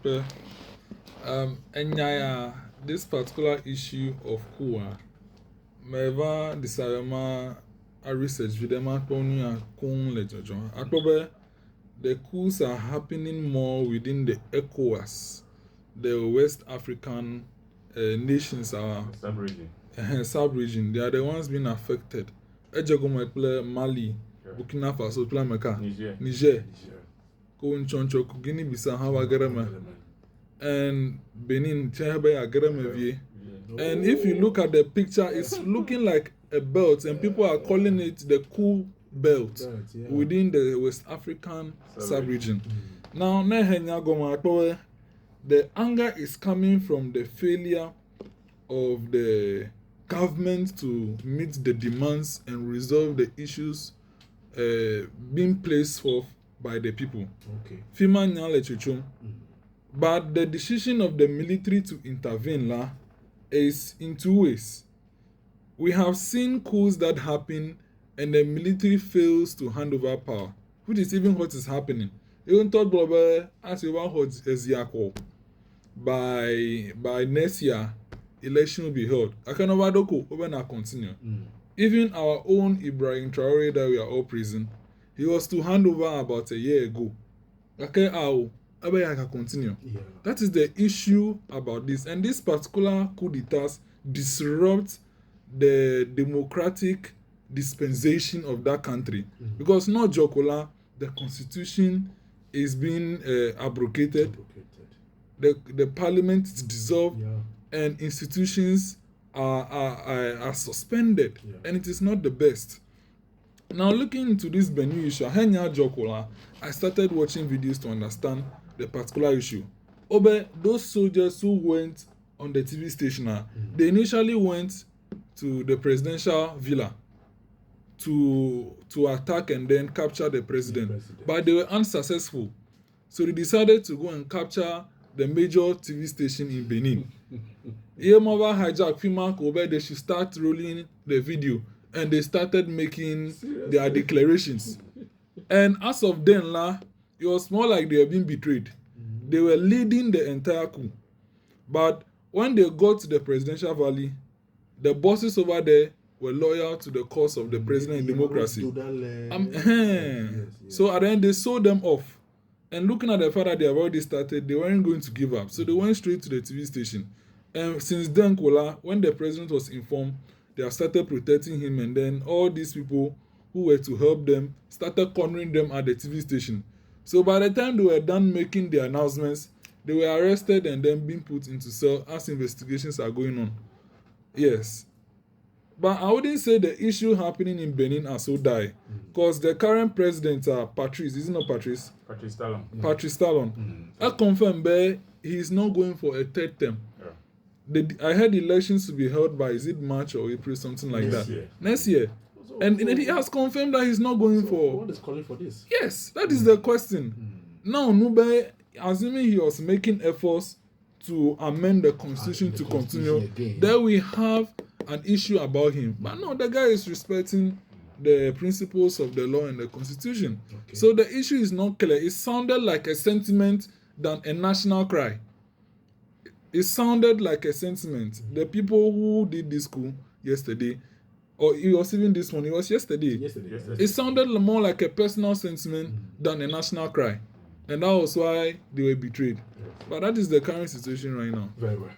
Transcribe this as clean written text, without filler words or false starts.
And this particular issue of Coup, Meva Disarama a research video ma ponu a kun lejojo. Akpobe the coups are happening more within the ECOWAS, the West African nations are sub-region. They are the ones being affected. Ejagoma play Mali, Burkina Faso, play Meka, Niger, Konchoncho, Guinea Bissau, Hawagerema, and Benin, Chehebe Agerema Vie. And if you look at the picture, it's looking like a belt, and people are calling it the Coup belt within the West African sub-region. Now, the anger is coming from the failure of the government to meet the demands and resolve the issues being placed forth by the people. But the decision of the military to intervene is in two ways. We have seen coups that happen and the military fails to hand over power, which is even what is happening. Even thought as you want by next year, election will be held. I can over continue. Even our own Ibrahim Traore that we are all praising, he was to hand over about a year ago. Okay, I can continue. Yeah. That is the issue about this. And this particular coup d'etat disrupts the democratic dispensation of that country. Because not Jokola, the constitution is being abrogated. The parliament is dissolved, and institutions are suspended, and it is not the best. Now, looking into this Benin issue, I started watching videos to understand the particular issue. Those soldiers who went on the TV station, they initially went to the presidential villa to attack and then capture the president. But they were unsuccessful. So they decided to go and capture the major TV station in Benin. They should start rolling the video, and they started making their declarations. And as of then, it was more like they were being betrayed. They were leading the entire coup. But when they got to the presidential valley, the bosses over there were loyal to the cause of the president and democracy. So at the end, they sold them off. And looking at the fact that they have already started, they weren't going to give up. So they went straight to the TV station. And since then, when the president was informed, they have started protecting him. And then all these people who were to help them started cornering them at the TV station. So by the time they were done making the announcements, they were arrested and then being put into cell as investigations are going on. Yes. But I wouldn't say the issue happening in Benin are so dire. Because the current president, Patrice, is it not Patrice? Patrice Talon. Patrice Talon. I confirm he is not going for a third term. I heard elections to be held by, is it March or April, something like Next year. And he has confirmed that he's not going for... What is calling for this? Yes, that is the question. Now, Nube, assuming he was making efforts to amend the constitution to continue, then we have an issue about him. But no, the guy is respecting the principles of the law and the constitution. So the issue is not clear. It sounded like a sentiment than a national cry. It sounded like a sentiment. The people who did this coup yesterday, or it was even this morning, it was yesterday. It sounded more like a personal sentiment than a national cry. And that was why they were betrayed. But that is the current situation right now. Very well.